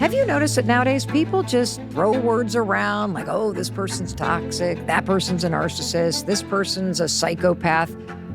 Have you noticed that nowadays people just throw words around like, oh, this person's toxic, that person's a narcissist, this person's a psychopath,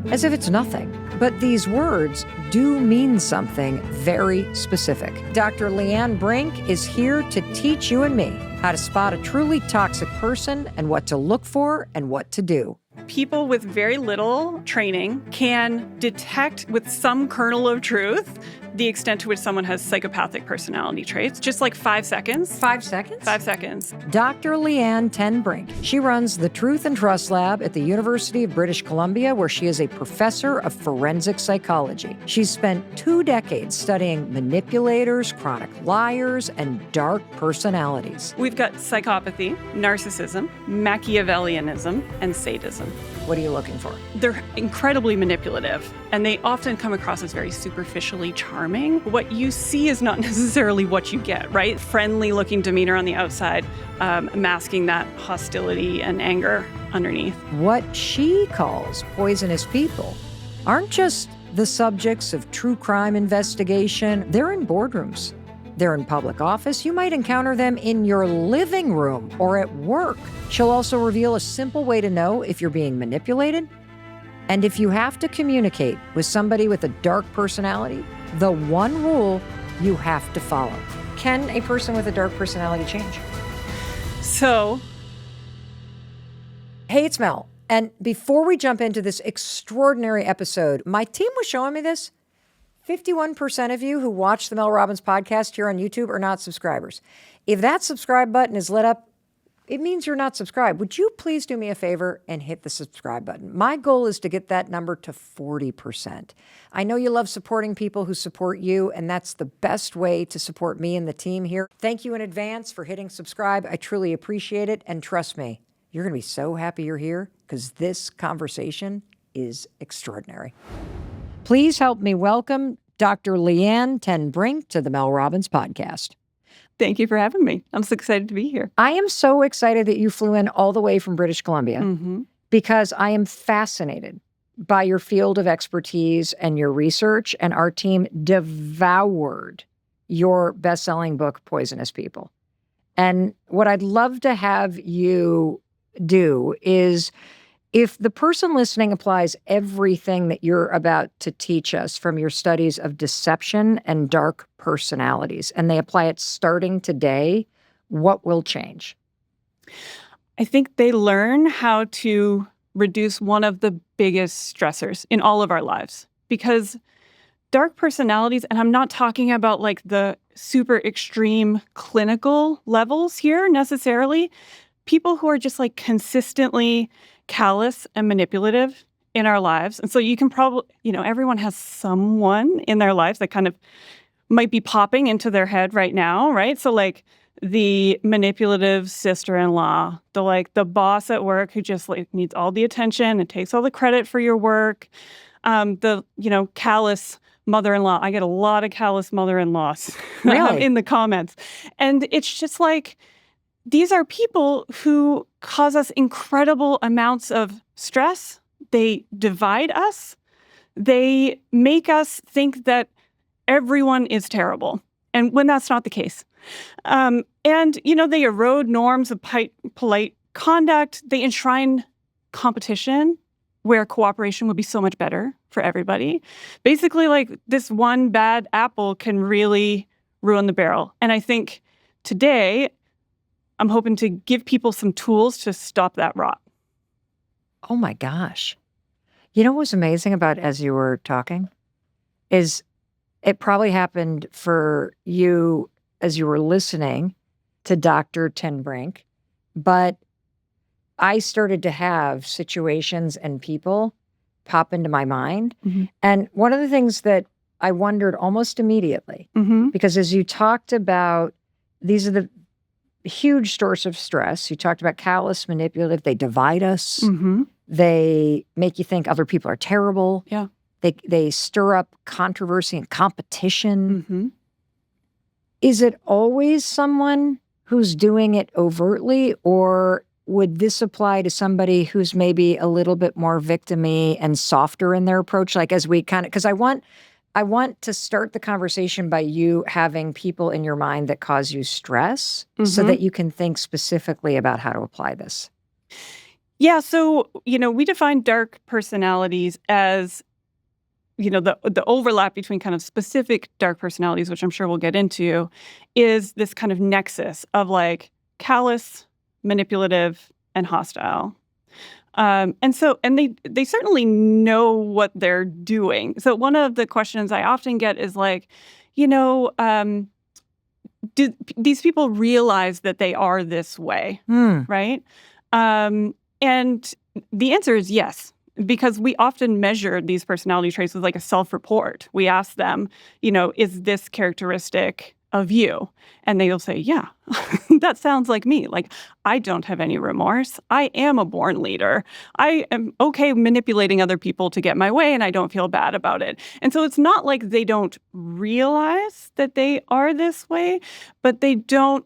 as if it's nothing. But these words do mean something very specific. Dr. Leanne Brinke is here to teach you and me how to spot a truly toxic person and what to look for and what to do. People with very little training can detect with some kernel of truth the extent to which someone has psychopathic personality traits. Just like 5 seconds. 5 seconds? 5 seconds. Dr. Leanne Brinke. She runs the Truth and Trust Lab at the University of British Columbia, where she is a professor of forensic psychology. She's spent 2 decades studying manipulators, chronic liars, and dark personalities. We've got psychopathy, narcissism, Machiavellianism, and sadism. What are you looking for? They're incredibly manipulative, and they often come across as very superficially charming. What you see is not necessarily what you get, right? Friendly-looking demeanor on the outside, masking that hostility and anger underneath. What she calls poisonous people aren't just the subjects of true crime investigation. They're in boardrooms. They're in public office. You might encounter them in your living room or at work. She'll also reveal a simple way to know if you're being manipulated. And if you have to communicate with somebody with a dark personality, the one rule you have to follow. Can a person with a dark personality change? So, hey, it's Mel. And before we jump into this extraordinary episode, my team was showing me this. 51% of you who watch the Mel Robbins podcast here on YouTube are not subscribers. If that subscribe button is lit up, it means you're not subscribed. Would you please do me a favor and hit the subscribe button? My goal is to get that number to 40%. I know you love supporting people who support you, and that's the best way to support me and the team here. Thank you in advance for hitting subscribe. I truly appreciate it. And trust me, you're going to be so happy you're here because this conversation is extraordinary. Please help me welcome Dr. Leanne Brinke to the Mel Robbins podcast. thank you for having me. I'm so excited to be here. I am so excited that you flew in all the way from British Columbia because I am fascinated by your field of expertise and your research, and our team devoured your best-selling book, Poisonous People. And what I'd love to have you do is, if the person listening applies everything that you're about to teach us from your studies of deception and dark personalities, and they apply it starting today, what will change? I think they learn how to reduce one of the biggest stressors in all of our lives. Because dark personalities, and I'm not talking about like the super extreme clinical levels here necessarily, people who are just like consistently callous and manipulative in our lives. And so you can probably, everyone has someone in their lives that kind of might be popping into their head right now, right? So like the manipulative sister-in-law, the boss at work who just needs all the attention and takes all the credit for your work. The callous mother-in-law. I get a lot of callous mother-in-laws Really? in the comments. And it's just like, these are people who cause us incredible amounts of stress. They divide us. They make us think that everyone is terrible. And when that's not the case. They erode norms of polite conduct. They enshrine competition where cooperation would be so much better for everybody. Basically, this one bad apple can really ruin the barrel. And I think today, I'm hoping to give people some tools to stop that rot. Oh my gosh. You know what was amazing about as you were talking is it probably happened for you as you were listening to Dr. Brinke, but I started to have situations and people pop into my mind. Mm-hmm. And one of the things that I wondered almost immediately, because as you talked about, these are the huge source of stress. You talked about callous, manipulative. They divide us. Mm-hmm. They make you think other people are terrible. Yeah. They stir up controversy and competition. Mm-hmm. Is it always someone who's doing it overtly, or would this apply to somebody who's maybe a little bit more victim-y and softer in their approach? Like as we because I want I want to start the conversation by you having people in your mind that cause you stress so that you can think specifically about how to apply this. Yeah. So, we define dark personalities as, the overlap between kind of specific dark personalities, which I'm sure we'll get into, is this kind of nexus of like callous, manipulative, and hostile. And they certainly know what they're doing. So one of the questions I often get is like, do these people realize that they are this way, right? And the answer is yes, because we often measure these personality traits with like a self-report. We ask them, is this characteristic of you? And they'll say, yeah, that sounds like me. Like, I don't have any remorse. I am a born leader. I am okay manipulating other people to get my way, and I don't feel bad about it. And so it's not like they don't realize that they are this way, but they don't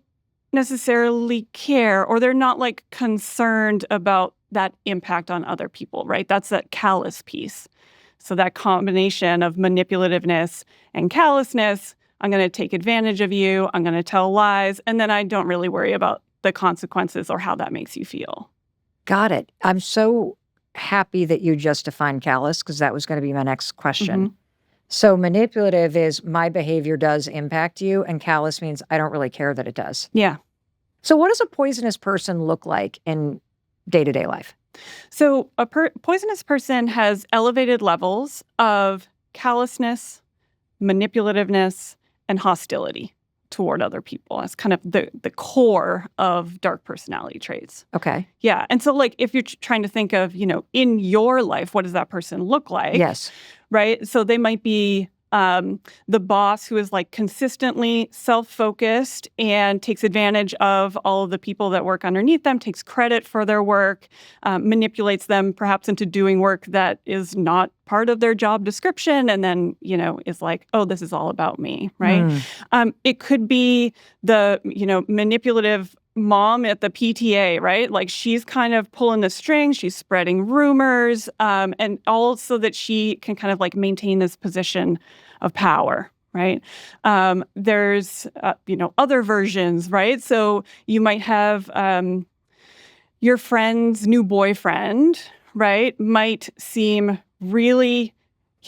necessarily care, or they're not like concerned about that impact on other people, right? That's that callous piece. So that combination of manipulativeness and callousness, I'm going to take advantage of you, I'm going to tell lies, and then I don't really worry about the consequences or how that makes you feel. Got it. I'm so happy that you just defined callous, because that was going to be my next question. So manipulative is my behavior does impact you, and callous means I don't really care that it does. Yeah. So what does a poisonous person look like in day-to-day life? So a poisonous person has elevated levels of callousness, manipulativeness, and hostility toward other people. That's kind of the core of dark personality traits. Okay. Yeah. And so like if you're trying to think of, in your life, what does that person look like? Yes. Right? So they might be the boss who is like consistently self-focused and takes advantage of all of the people that work underneath them, takes credit for their work, manipulates them perhaps into doing work that is not part of their job description, and then, is like, oh, this is all about me, right? It could be the, manipulative mom at the PTA, right? Like she's kind of pulling the strings, she's spreading rumors, and all so that she can kind of like maintain this position of power, right? There's, other versions, right? So you might have your friend's new boyfriend, right? Might seem really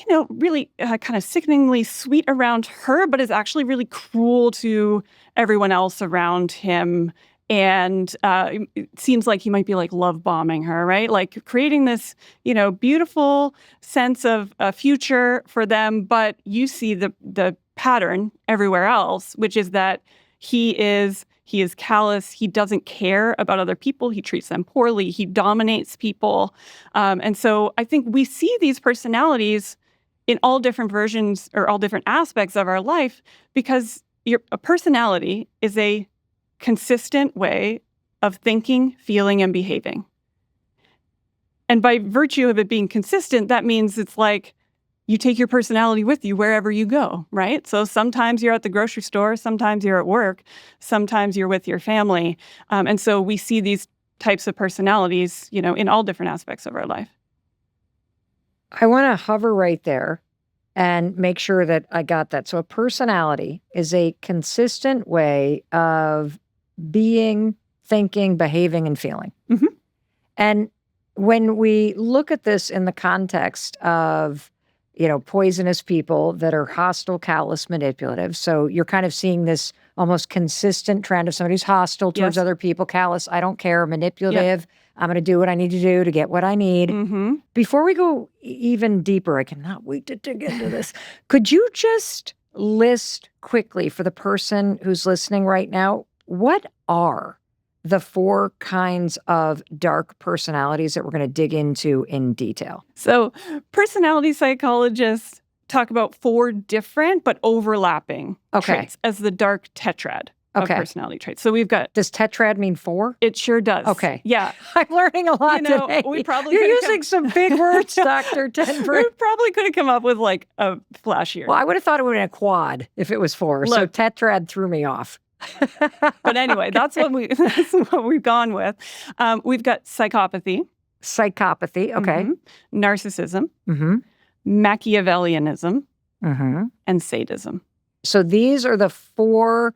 kind of sickeningly sweet around her, but is actually really cruel to everyone else around him. And it seems like he might be like love bombing her, right? Like creating this, beautiful sense of a future for them. But you see the pattern everywhere else, which is that he is callous. He doesn't care about other people. He treats them poorly. He dominates people. And so I think we see these personalities in all different versions or all different aspects of our life, because a personality is a consistent way of thinking, feeling, and behaving. And by virtue of it being consistent, that means it's like you take your personality with you wherever you go, right? So sometimes you're at the grocery store, sometimes you're at work, sometimes you're with your family. And so we see these types of personalities, in all different aspects of our life. I want to hover right there and make sure that I got that. So a personality is a consistent way of being, thinking, behaving, and feeling. And when we look at this in the context of, poisonous people that are hostile, callous, manipulative. So you're kind of seeing this almost consistent trend of somebody who's hostile towards other people, callous, I don't care, manipulative, I'm going to do what I need to do to get what I need. Before we go even deeper, I cannot wait to dig into this. Could you just list quickly for the person who's listening right now, what are the 4 kinds of dark personalities that we're going to dig into in detail? So personality psychologists talk about 4 different but overlapping traits as the dark tetrad of personality traits. So we've got... Does tetrad mean 4? It sure does. Okay. Yeah. I'm learning a lot today. You're using some big words, Dr. Tenberg. We probably could have come up with like a flashier. Well, I would have thought it would have been a quad if it was 4. So tetrad threw me off. But anyway, that's what we've gone with. We've got psychopathy. Psychopathy, okay. Narcissism. Machiavellianism. and sadism. So these are the 4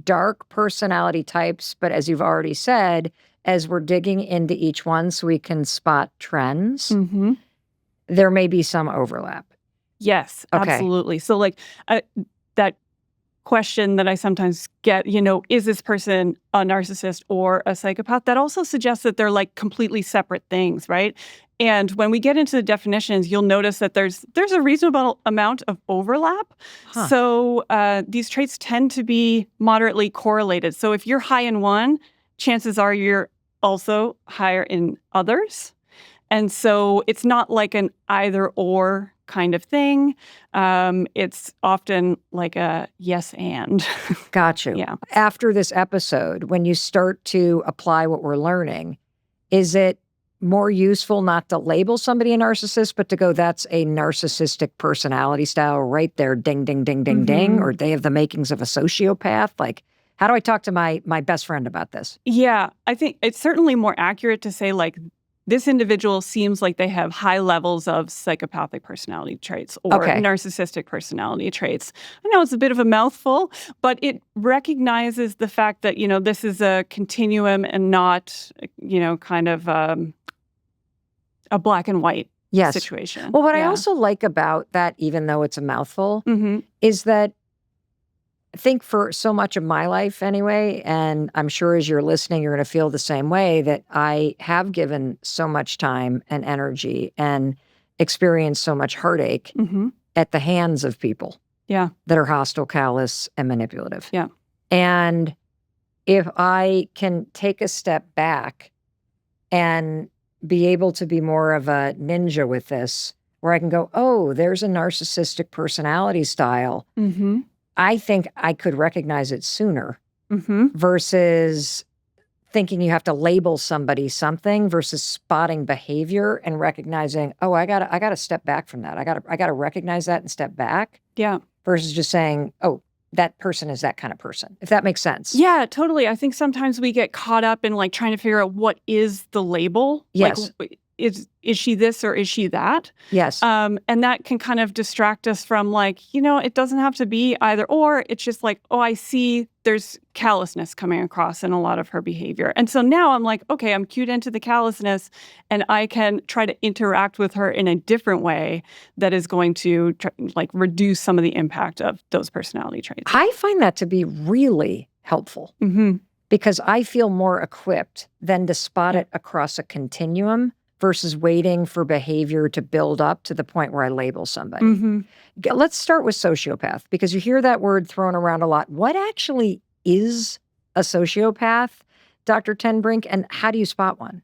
dark personality types, but as you've already said, as we're digging into each one so we can spot trends, there may be some overlap. Yes, Okay. absolutely. So like that question that I sometimes get, is this person a narcissist or a psychopath? That also suggests that they're like completely separate things, right? And when we get into the definitions, you'll notice that there's a reasonable amount of overlap. Huh. So these traits tend to be moderately correlated. So if you're high in one, chances are you're also higher in others. And so it's not like an either or kind of thing. It's often like a yes and. Got you. Yeah. After this episode, when you start to apply what we're learning, is it more useful not to label somebody a narcissist, but to go, that's a narcissistic personality style right there, ding, ding, ding, ding, ding, or they have the makings of a sociopath? Like, how do I talk to my best friend about this? Yeah, I think it's certainly more accurate to say like, this individual seems like they have high levels of psychopathic personality traits or narcissistic personality traits. I know it's a bit of a mouthful, but it recognizes the fact that, this is a continuum and not, kind of a black and white situation. Well, what I also like about that, even though it's a mouthful, is that I think for so much of my life anyway, and I'm sure as you're listening, you're going to feel the same way, that I have given so much time and energy and experienced so much heartache at the hands of people that are hostile, callous, and manipulative. Yeah. And if I can take a step back and be able to be more of a ninja with this, where I can go, oh, there's a narcissistic personality style. I think I could recognize it sooner versus thinking you have to label somebody something versus spotting behavior and recognizing, oh, I gotta step back from that. I gotta recognize that and step back. Yeah. Versus just saying, oh, that person is that kind of person, if that makes sense. Yeah, totally. I think sometimes we get caught up in like trying to figure out what is the label. Yes. Like, is she this or is she that? Yes. And that can kind of distract us from like, it doesn't have to be either or. It's just like, oh, I see there's callousness coming across in a lot of her behavior. And so now I'm like, okay, I'm cued into the callousness and I can try to interact with her in a different way that is going to reduce some of the impact of those personality traits. I find that to be really helpful because I feel more equipped than to spot it across a continuum versus waiting for behavior to build up to the point where I label somebody. Let's start with sociopath, because you hear that word thrown around a lot. What actually is a sociopath, Dr. Ten Brink, and how do you spot one?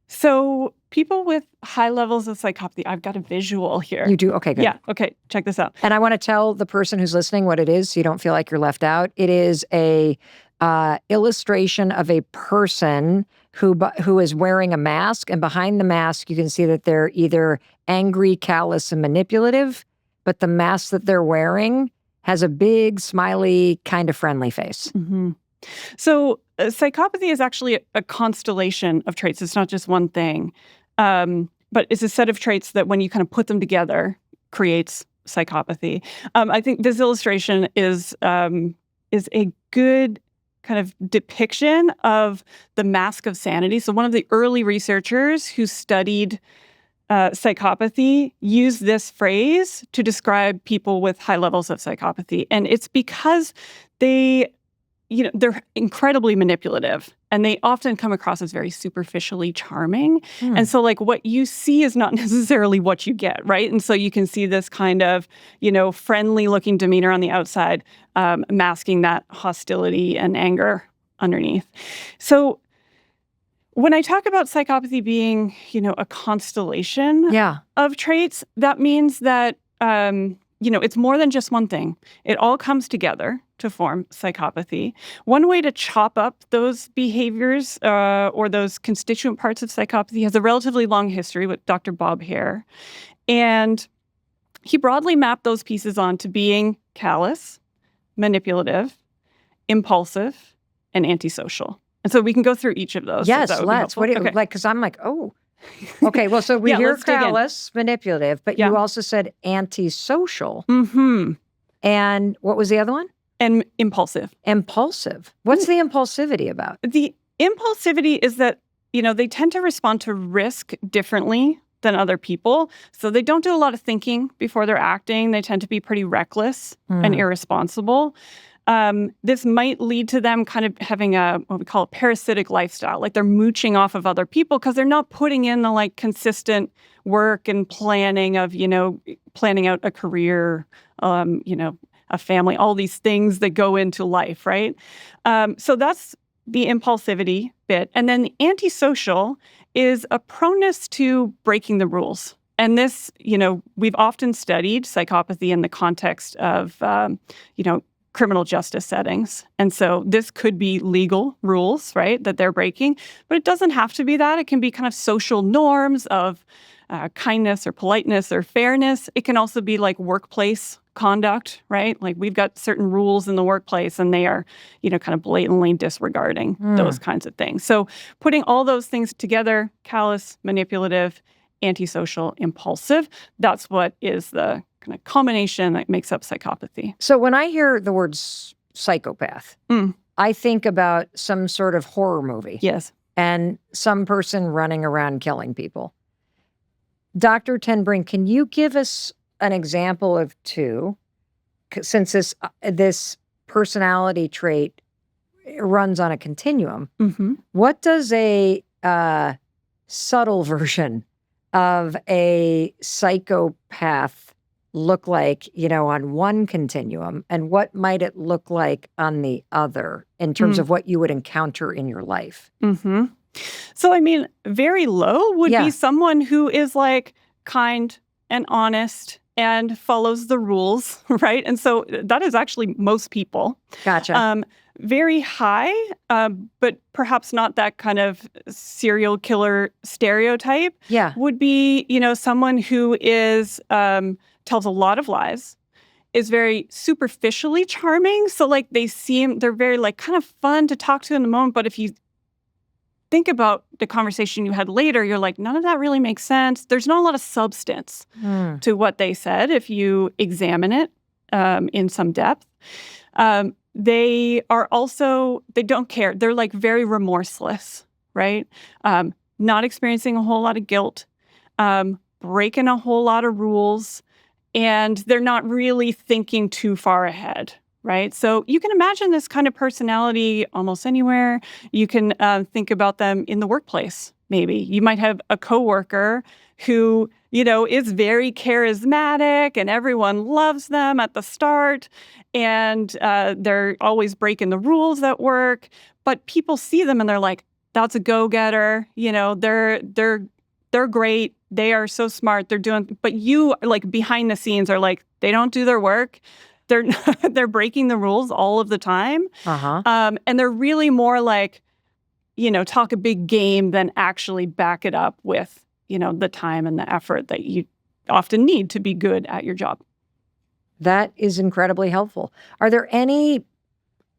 So people with high levels of psychopathy, I've got a visual here. You do? Okay, good. Yeah, okay, check this out. And I want to tell the person who's listening what it is so you don't feel like you're left out. It is a illustration of a person who is wearing a mask, and behind the mask you can see that they're either angry, callous, and manipulative, but the mask that they're wearing has a big, smiley, kind of friendly face. So psychopathy is actually a constellation of traits. It's not just one thing, but it's a set of traits that when you kind of put them together creates psychopathy. I think this illustration is a good kind of depiction of the mask of sanity. So one of the early researchers who studied psychopathy used this phrase to describe people with high levels of psychopathy. And it's because they're incredibly manipulative and they often come across as very superficially charming. And so like what you see is not necessarily what you get, right? And so you can see this kind of, friendly looking demeanor on the outside, masking that hostility and anger underneath. So when I talk about psychopathy being, a constellation of traits, that means that, it's more than just one thing. It all comes together to form psychopathy. One way to chop up those behaviors or those constituent parts of psychopathy has a relatively long history with Dr. Bob Hare. And he broadly mapped those pieces onto being callous, manipulative, impulsive, and antisocial. And so we can go through each of those. Yes, so let's. What do you, because I'm like, oh, Okay, well, so we Yeah, hear let's dig in. callous, manipulative, but Yeah. you also said antisocial. Mm-hmm. And what was the other one? And impulsive. Impulsive. What's the impulsivity about? The impulsivity is that, they tend to respond to risk differently than other people. So they don't do a lot of thinking before they're acting. They tend to be pretty reckless and irresponsible. This might lead to them kind of having what we call a parasitic lifestyle. Like they're mooching off of other people because they're not putting in the consistent work and planning of, planning out a career, a family, all these things that go into life, right? So that's the impulsivity bit. And then the antisocial is a proneness to breaking the rules. And this, we've often studied psychopathy in the context of, criminal justice settings. And so this could be legal rules, right, that they're breaking. But it doesn't have to be that. It can be kind of social norms of kindness or politeness or fairness. It can also be like workplace conduct, right? Like we've got certain rules in the workplace and they are, kind of blatantly disregarding those kinds of things. So putting all those things together, callous, manipulative, antisocial, impulsive, that's what is the kind of combination that makes up psychopathy. So when I hear the word psychopath, I think about some sort of horror movie. Yes. And some person running around killing people. Dr. Ten Brink, can you give us an example of two? Since this personality trait runs on a continuum, what does a subtle version of a psychopath look like, on one continuum, and what might it look like on the other in terms of what you would encounter in your life? So, very low would be someone who is kind and honest and follows the rules, right? And so that is actually most people. Gotcha. Very high, but perhaps not that kind of serial killer stereotype. Yeah. Would be, someone who is tells a lot of lies, is very superficially charming. So they're very kind of fun to talk to in the moment. But if you think about the conversation you had later, you're like, none of that really makes sense. There's not a lot of substance to what they said if you examine it in some depth. They don't care. They're very remorseless, right? Not experiencing a whole lot of guilt, breaking a whole lot of rules, and they're not really thinking too far ahead. Right. So you can imagine this kind of personality almost anywhere. You can think about them in the workplace, maybe. You might have a coworker who, is very charismatic and everyone loves them at the start. And they're always breaking the rules at work. But people see them and they're like, that's a go-getter. They're great. They are so smart. They're doing, but you behind the scenes are they don't do their work. They're breaking the rules all of the time. And they're really more talk a big game than actually back it up with, the time and the effort that you often need to be good at your job. That is incredibly helpful. Are there any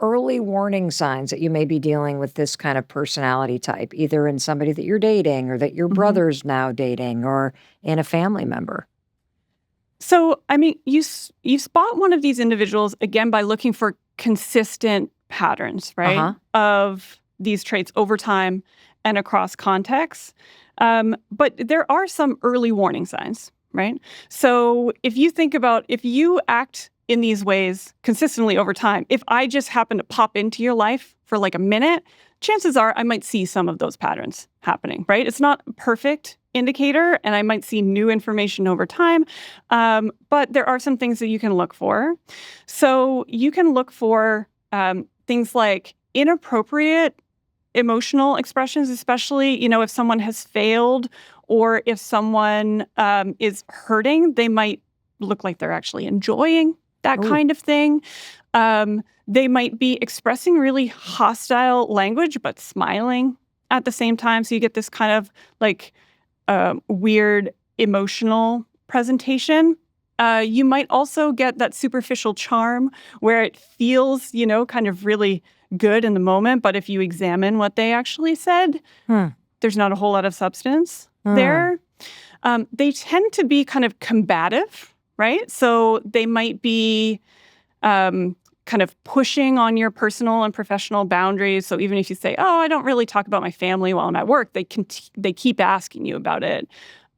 early warning signs that you may be dealing with this kind of personality type, either in somebody that you're dating or that your brother's now dating or in a family member? So, you spot one of these individuals, again, by looking for consistent patterns, right, of these traits over time and across contexts. But there are some early warning signs, right? So if you think about, if you act in these ways consistently over time, if I just happen to pop into your life for a minute, chances are I might see some of those patterns happening, right? It's not a perfect indicator, and I might see new information over time, but there are some things that you can look for. So you can look for things like inappropriate emotional expressions, especially, if someone has failed or if someone is hurting, they might look like they're actually enjoying that kind of thing. They might be expressing really hostile language, but smiling at the same time. So you get this kind of weird emotional presentation. You might also get that superficial charm where it feels, kind of really good in the moment. But if you examine what they actually said, there's not a whole lot of substance. They tend to be kind of combative, right? So they might be kind of pushing on your personal and professional boundaries. So even if you say, "Oh, I don't really talk about my family while I'm at work," they keep asking you about it.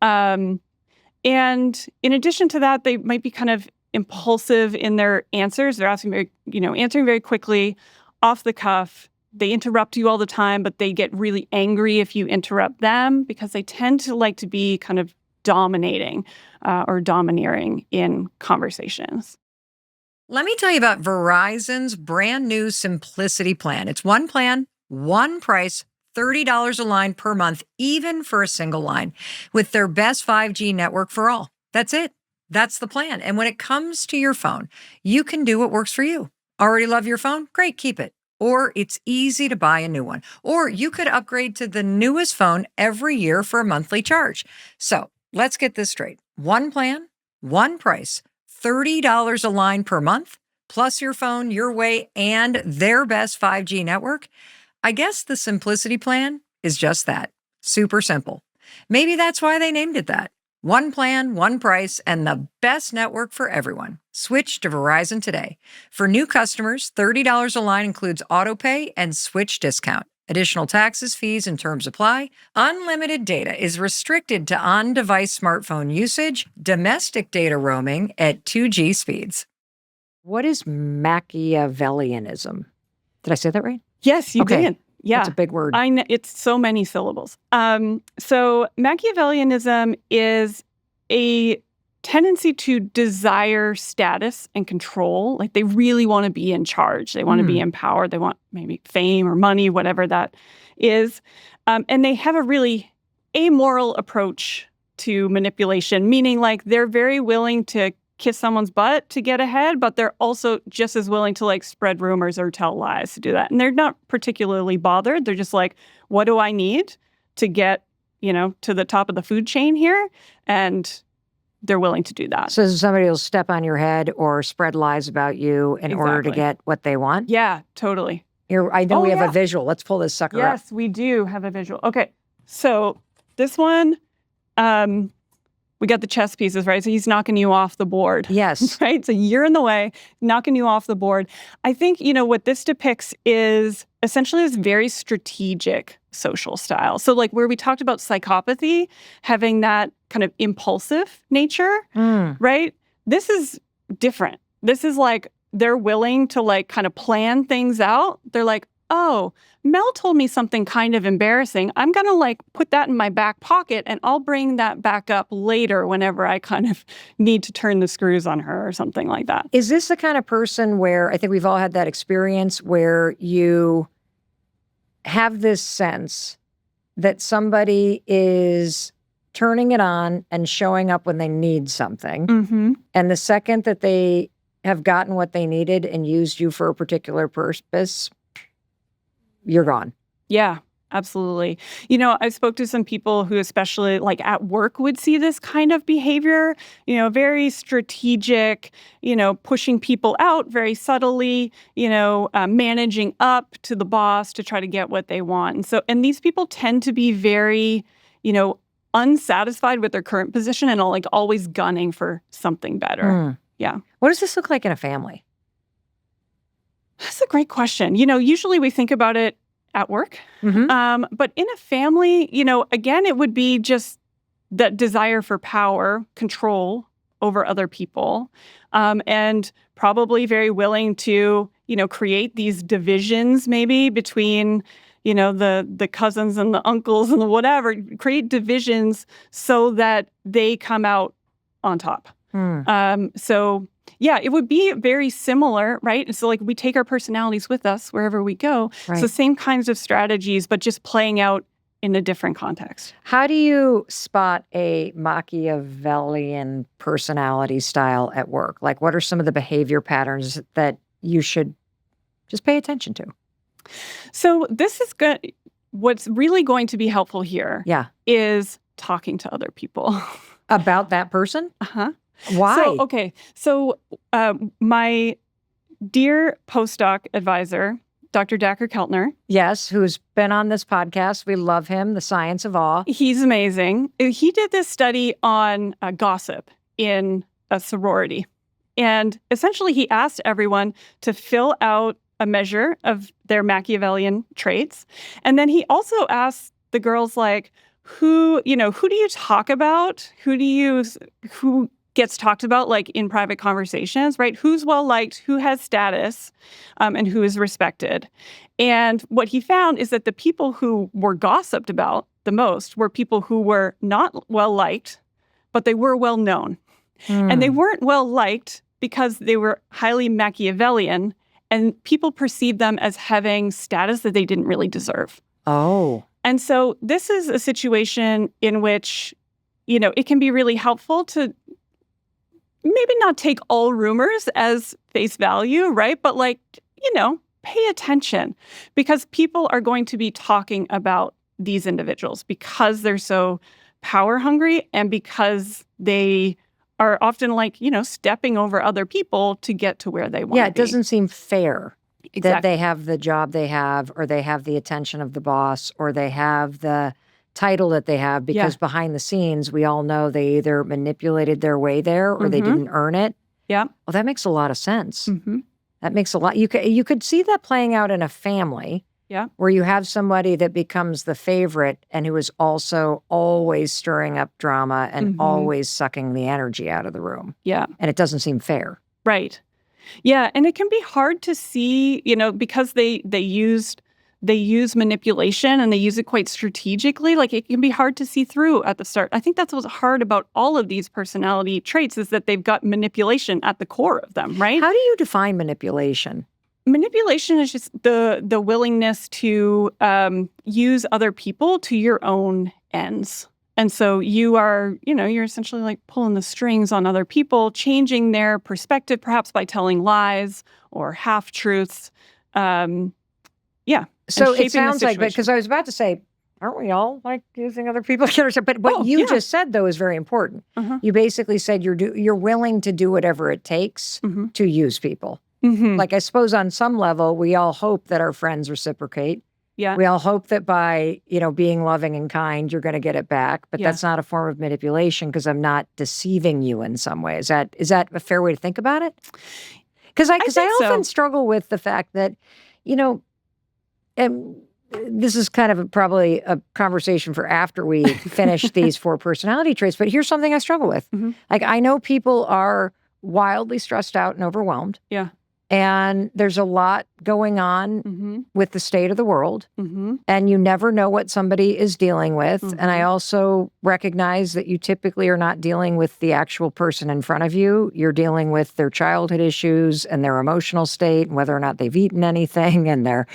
And in addition to that, they might be kind of impulsive in their answers. They're answering very quickly, off the cuff. They interrupt you all the time, but they get really angry if you interrupt them because they tend to like to be kind of dominating or domineering in conversations. Let me tell you about Verizon's brand new Simplicity plan. It's one plan, one price, $30 a line per month, even for a single line, with their best 5G network for all. That's it. That's the plan. And when it comes to your phone, you can do what works for you. Already love your phone? Great, keep it. Or it's easy to buy a new one. Or you could upgrade to the newest phone every year for a monthly charge. So let's get this straight. One plan, one price, $30 a line per month, plus your phone, your way, and their best 5G network. I guess the Simplicity plan is just that. Super simple. Maybe that's why they named it that. One plan, one price, and the best network for everyone. Switch to Verizon today. For new customers, $30 a line includes auto pay and switch discount. Additional taxes, fees, and terms apply. Unlimited data is restricted to on-device smartphone usage, domestic data roaming at 2G speeds. What is Machiavellianism? Did I say that right? Yes, you Okay. did. Yeah. That's a big word. I know, it's so many syllables. So Machiavellianism is a tendency to desire status and control. Like they really want to be in charge. They want to be empowered. They want maybe fame or money, whatever that is. And they have a really amoral approach to manipulation, meaning like they're very willing to kiss someone's butt to get ahead, but they're also just as willing to like spread rumors or tell lies to do that. And they're not particularly bothered. They're just like, what do I need to get, to the top of the food chain here? And they're willing to do that. So somebody will step on your head or spread lies about you in order to get what they want? Yeah, totally. I know we have a visual. Let's pull this sucker up. Yes, we do have a visual. Okay, so this one, we got the chess pieces, right? So he's knocking you off the board. Yes. Right? So you're in the way, knocking you off the board. I think, what this depicts is essentially this very strategic social style. So like where we talked about psychopathy, having that kind of impulsive nature, right? This is different. This is like they're willing to like kind of plan things out. They're like, oh, Mel told me something kind of embarrassing. I'm going to like put that in my back pocket and I'll bring that back up later whenever I kind of need to turn the screws on her or something like that. Is this the kind of person where I think we've all had that experience where you have this sense that somebody is turning it on and showing up when they need something. Mm-hmm. And the second that they have gotten what they needed and used you for a particular purpose, you're gone. Yeah, absolutely. I spoke to some people who especially like at work would see this kind of behavior, very strategic, pushing people out very subtly, managing up to the boss to try to get what they want. And these people tend to be very, unsatisfied with their current position and like always gunning for something better. Yeah. What does this look like in a family? That's a great question. Usually we think about it at work, but in a family, again, it would be just that desire for power, control over other people, and probably very willing to, create these divisions maybe between, the cousins and the uncles and the whatever, create divisions so that they come out on top. So yeah, it would be very similar, right? So like we take our personalities with us wherever we go. Right. So same kinds of strategies, but just playing out in a different context. How do you spot a Machiavellian personality style at work? Like what are some of the behavior patterns that you should just pay attention to? So this is good. What's really going to be helpful here is talking to other people. About that person? Uh-huh. Why? So my dear postdoc advisor Dr. Dacher Keltner. Yes, who's been on this podcast. We love him, The Science of Awe. He's amazing. He did this study on gossip in a sorority. And essentially, he asked everyone to fill out a measure of their Machiavellian traits. And then he also asked the girls, like, who do you talk about? Who gets talked about, like, in private conversations, right? Who's well-liked, who has status, and who is respected. And what he found is that the people who were gossiped about the most were people who were not well-liked, but they were well-known. And they weren't well-liked because they were highly Machiavellian, and people perceived them as having status that they didn't really deserve. Oh. And so this is a situation in which, it can be really helpful to maybe not take all rumors as face value, right? But pay attention, because people are going to be talking about these individuals because they're so power hungry and because they are often stepping over other people to get to where they want to be. Yeah, it doesn't seem fair Exactly. that they have the job they have, or they have the attention of the boss, or they have the title that they have, because behind the scenes, we all know they either manipulated their way there or they didn't earn it. Yeah. Well, that makes a lot of sense. Mm-hmm. That makes a lot. You could see that playing out in a family. Yeah. Where you have somebody that becomes the favorite and who is also always stirring up drama and always sucking the energy out of the room. Yeah. And it doesn't seem fair. Right. Yeah. And it can be hard to see, because they use manipulation and they use it quite strategically. Like, it can be hard to see through at the start. I think that's what's hard about all of these personality traits, is that they've got manipulation at the core of them, right? How do you define manipulation? Manipulation is just the willingness to use other people to your own ends. And so you're essentially like pulling the strings on other people, changing their perspective, perhaps by telling lies or half-truths. So it sounds like, because I was about to say, aren't we all like using other people? But what you just said, though, is very important. You basically said you're willing to do whatever it takes to use people. Like, I suppose on some level, we all hope that our friends reciprocate. Yeah. We all hope that by, being loving and kind, you're going to get it back. But that's not a form of manipulation, because I'm not deceiving you in some way. Is that a fair way to think about it? Because I often struggle with the fact that, and this is kind of probably a conversation for after we finish these 4 personality traits, but here's something I struggle with. Like, I know people are wildly stressed out and overwhelmed. Yeah. And there's a lot going on with the state of the world. And you never know what somebody is dealing with. And I also recognize that you typically are not dealing with the actual person in front of you. You're dealing with their childhood issues and their emotional state and whether or not they've eaten anything and their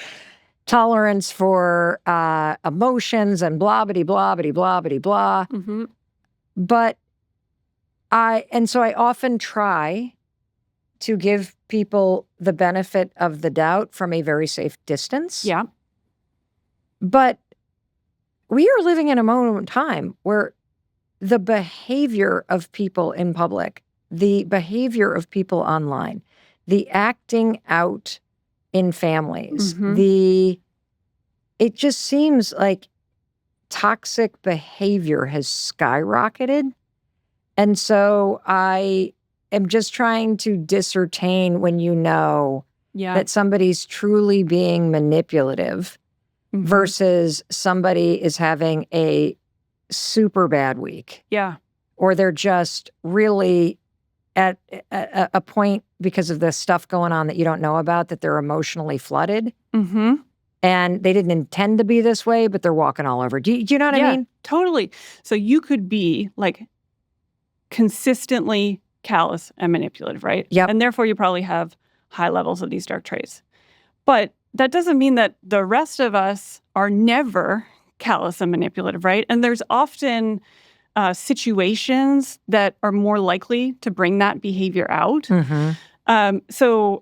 tolerance for emotions and blah, bitty, blah, bitty, blah, bitty, blah. But so I often try to give people the benefit of the doubt from a very safe distance. Yeah. But we are living in a moment in time where the behavior of people in public, the behavior of people online, the acting out in families, it just seems like toxic behavior has skyrocketed. And so I am just trying to discern when that somebody's truly being manipulative versus somebody is having a super bad week. Yeah. Or they're just really at a point, because of the stuff going on that you don't know about, that they're emotionally flooded. And they didn't intend to be this way, but they're walking all over. Do you know what I mean? Totally. So you could be like consistently callous and manipulative, right? Yep. And therefore you probably have high levels of these dark traits. But that doesn't mean that the rest of us are never callous and manipulative, right? And there's often situations that are more likely to bring that behavior out. And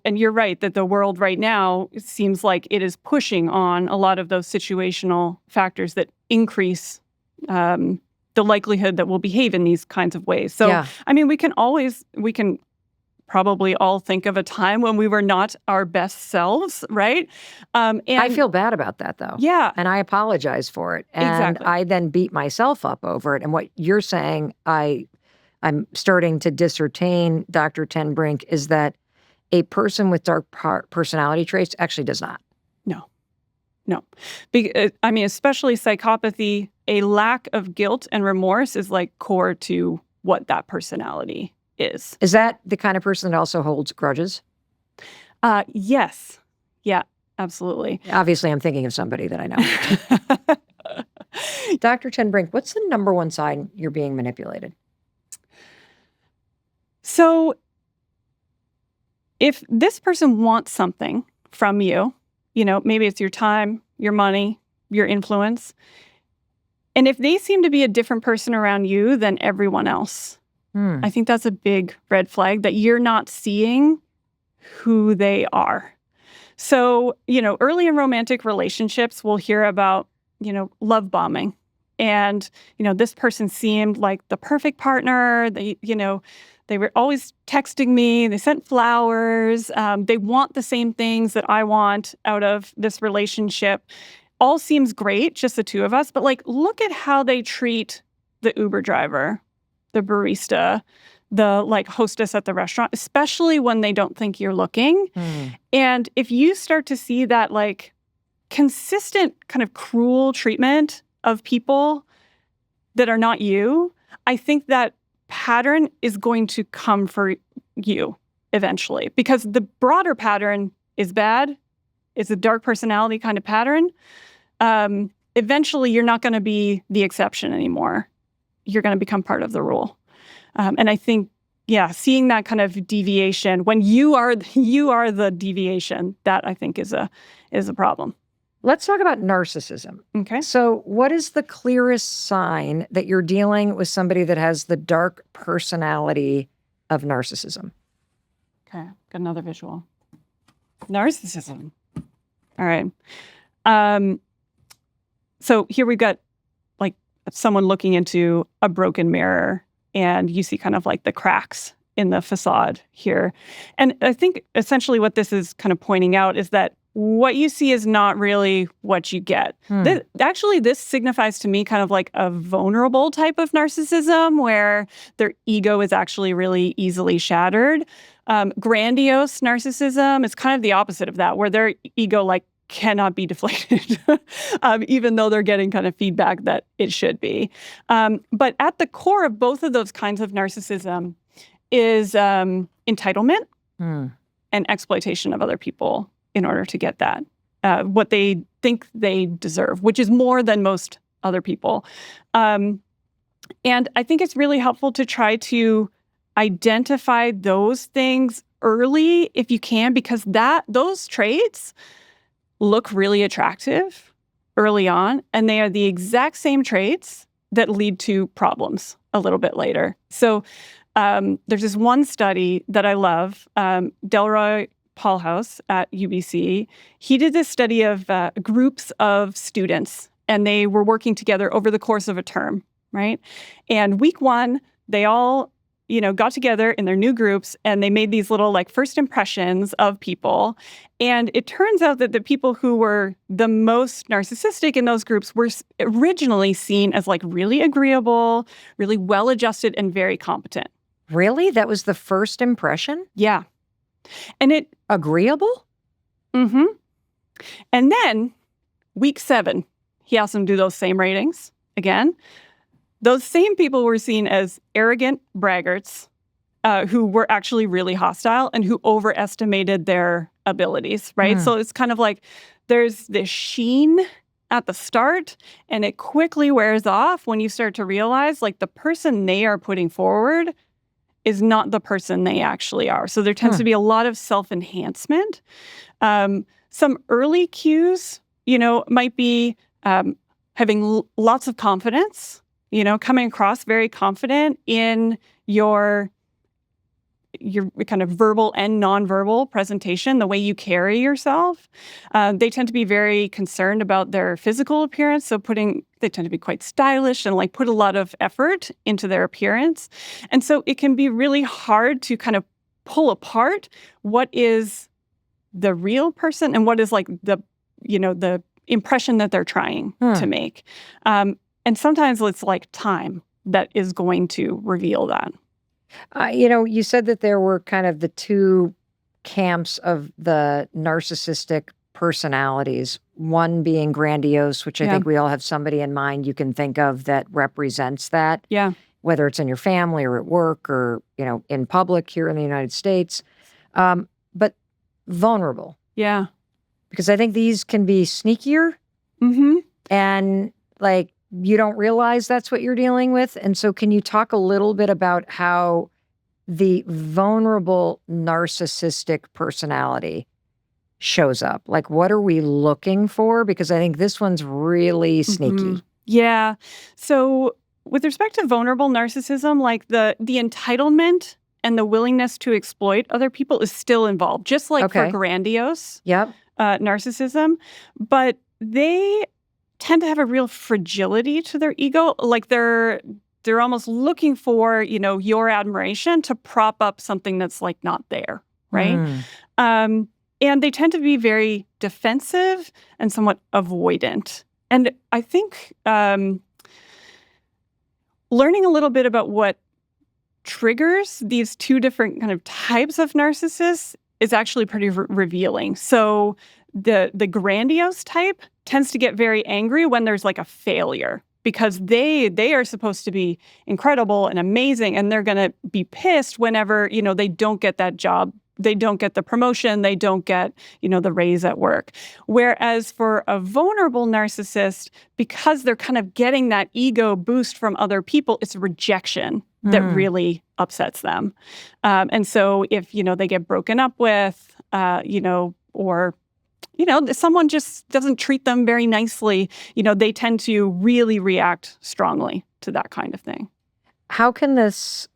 you're right that the world right now, it seems like it is pushing on a lot of those situational factors that increase the likelihood that we'll behave in these kinds of ways. So, I mean, we can probably all think of a time when we were not our best selves, right? And I feel bad about that, though. Yeah. And I apologize for it. And Exactly. I then beat myself up over it. And what you're saying, I'm starting to discertain, Dr. Ten Brink, is that a person with dark personality traits actually does not. No. I mean, especially psychopathy, a lack of guilt and remorse is like core to what that personality is. Is that the kind of person that also holds grudges? Yes. Yeah, absolutely. Obviously, I'm thinking of somebody that I know. Dr. Ten Brink, what's the number one sign you're being manipulated? So if this person wants something from you, maybe it's your time, your money, your influence, and if they seem to be a different person around you than everyone else, I think that's a big red flag that you're not seeing who they are. So, early in romantic relationships, we'll hear about, love bombing. And, this person seemed like the perfect partner. They were always texting me. They sent flowers. They want the same things that I want out of this relationship. All seems great, just the two of us. But look at how they treat the Uber driver, the barista, the hostess at the restaurant, especially when they don't think you're looking. And if you start to see that consistent kind of cruel treatment of people that are not you, I think that pattern is going to come for you eventually, because the broader pattern is bad. It's a dark personality kind of pattern. Eventually, you're not going to be the exception anymore. You're going to become part of the rule. And I think, seeing that kind of deviation when you are the deviation, that I think is a problem. Let's talk about narcissism. Okay. So what is the clearest sign that you're dealing with somebody that has the dark personality of narcissism? Okay. Got another visual. Narcissism. All right. So here we've got someone looking into a broken mirror, and you see kind of the cracks in the facade here. And I think essentially what this is kind of pointing out is that what you see is not really what you get. This signifies to me kind of a vulnerable type of narcissism where their ego is actually really easily shattered. Grandiose narcissism is kind of the opposite of that, where their ego cannot be deflated, even though they're getting kind of feedback that it should be. But at the core of both of those kinds of narcissism is entitlement and exploitation of other people in order to get that, what they think they deserve, which is more than most other people. And I think it's really helpful to try to identify those things early if you can, because those traits look really attractive early on, and they are the exact same traits that lead to problems a little bit later. So there's this one study that I love, Delroy Paulhouse at UBC. He did this study of groups of students, and they were working together over the course of a term, right? And week one, they all got together in their new groups, and they made these little first impressions of people. And it turns out that the people who were the most narcissistic in those groups were originally seen as really agreeable, really well-adjusted, and very competent. Really? That was the first impression? Yeah. And agreeable? Mm-hmm. And then week 7, he asked them to do those same ratings again. Those same people were seen as arrogant braggarts who were actually really hostile and who overestimated their abilities, right? So it's kind of there's this sheen at the start, and it quickly wears off when you start to realize the person they are putting forward is not the person they actually are. So there tends to be a lot of self-enhancement. Some early cues, might be having lots of confidence, coming across very confident in your kind of verbal and nonverbal presentation, the way you carry yourself. They tend to be very concerned about their physical appearance. So they tend to be quite stylish and put a lot of effort into their appearance. And so it can be really hard to kind of pull apart what is the real person and what is like the impression that they're trying to make. And sometimes it's like time that is going to reveal that. You said that there were kind of the two camps of the narcissistic personalities, one being grandiose, which I think we all have somebody in mind you can think of that represents that. Yeah. Whether it's in your family or at work or, in public here in the United States. But vulnerable. Yeah. Because I think these can be sneakier. Mm-hmm. And like, you don't realize that's what you're dealing with. And so can you talk a little bit about how the vulnerable narcissistic personality shows up? Like, what are we looking for? Because I think this one's really sneaky. Mm-hmm. Yeah. So with respect to vulnerable narcissism, like the entitlement and the willingness to exploit other people is still involved, just like for grandiose narcissism. But they tend to have a real fragility to their ego. Like they're almost looking for, your admiration to prop up something that's like not there, right? And they tend to be very defensive and somewhat avoidant. And I think learning a little bit about what triggers these two different kind of types of narcissists is actually pretty revealing. So the grandiose type tends to get very angry when there's like a failure, because they are supposed to be incredible and amazing, and they're going to be pissed whenever, they don't get that job, they don't get the promotion, they don't get, the raise at work. Whereas for a vulnerable narcissist, because they're kind of getting that ego boost from other people, it's rejection that really upsets them. And so if, they get broken up with, or someone just doesn't treat them very nicely, they tend to really react strongly to that kind of thing. How can this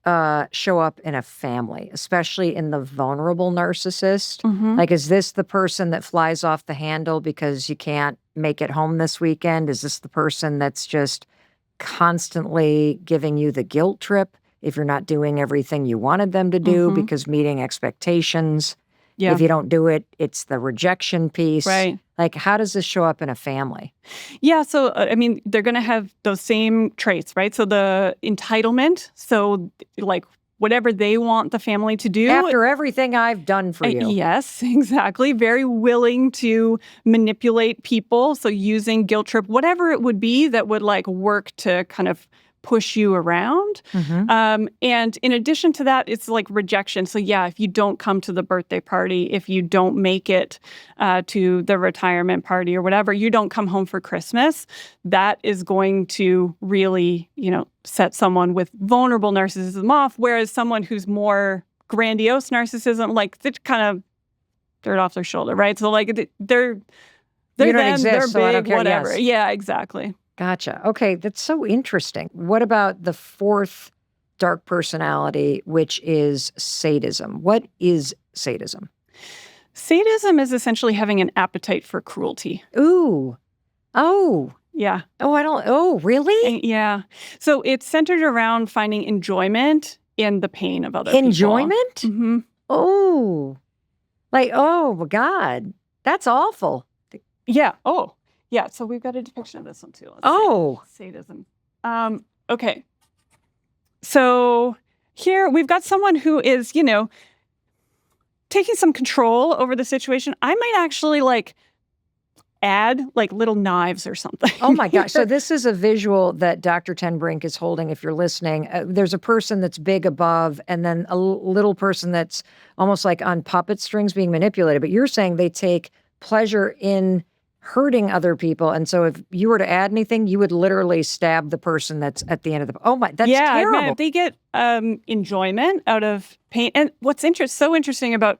show up in a family, especially in the vulnerable narcissist? Like, is this the person that flies off the handle because you can't make it home this weekend? Is this the person that's just constantly giving you the guilt trip if you're not doing everything you wanted them to do because meeting expectations? Yeah. If you don't do it, it's the rejection piece. Right. Like, how does this show up in a family? Yeah. So, they're going to have those same traits, right? So the entitlement. So, like, whatever they want the family to do. After everything I've done for you. Yes, exactly. Very willing to manipulate people. So using guilt trip, whatever it would be that would, like, work to kind of push you around. And in addition to that, it's like rejection. So yeah, if you don't come to the birthday party, if you don't make it to the retirement party or whatever, you don't come home for Christmas, that is going to really, set someone with vulnerable narcissism off. Whereas someone who's more grandiose narcissism, like, they kind of dirt off their shoulder, right? So like they're them, exist, they're so I don't big, care. whatever. Yes. Yeah, exactly. Gotcha. Okay, that's so interesting. What about the fourth dark personality, which is sadism? What is sadism? Sadism is essentially having an appetite for cruelty. Ooh. Oh. Yeah. Oh, really? And, yeah. So it's centered around finding enjoyment in the pain of other people. Enjoyment? Mm-hmm. Oh. Like, oh, my God. That's awful. Yeah. Oh. Yeah, so we've got a depiction of this one too. Let's see. Sadism. Okay. So here we've got someone who is, taking some control over the situation. I might actually add little knives or something. Oh my gosh. So this is a visual that Dr. Ten Brink is holding if you're listening. There's a person that's big above and then a little person that's almost like on puppet strings being manipulated. But you're saying they take pleasure in hurting other people. And so if you were to add anything, you would literally stab the person that's at the end of the... Oh my, that's terrible. Yeah, they get enjoyment out of pain. And what's so interesting about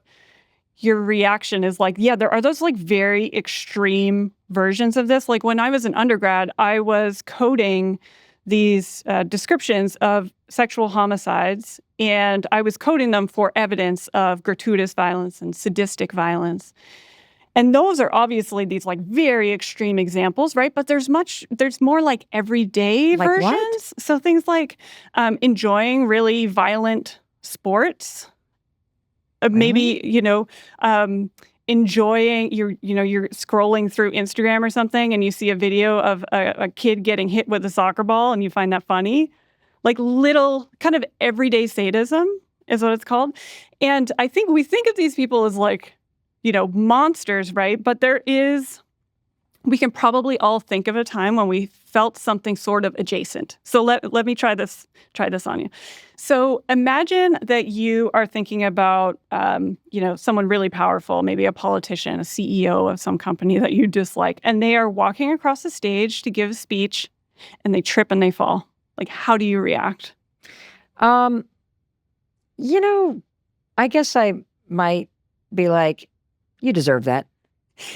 your reaction is there are those very extreme versions of this. Like when I was an undergrad, I was coding these descriptions of sexual homicides, and I was coding them for evidence of gratuitous violence and sadistic violence. And those are obviously these very extreme examples, right? But there's more everyday versions. What? So things like enjoying really violent sports. Maybe, enjoying you're scrolling through Instagram or something and you see a video of a kid getting hit with a soccer ball and you find that funny. Like little kind of everyday sadism is what it's called. And I think we think of these people as like, monsters, right? But we can probably all think of a time when we felt something sort of adjacent. So let me try this on you. So imagine that you are thinking about, someone really powerful, maybe a politician, a CEO of some company that you dislike, and they are walking across the stage to give a speech and they trip and they fall. Like, how do you react? I guess I might be like, you deserve that.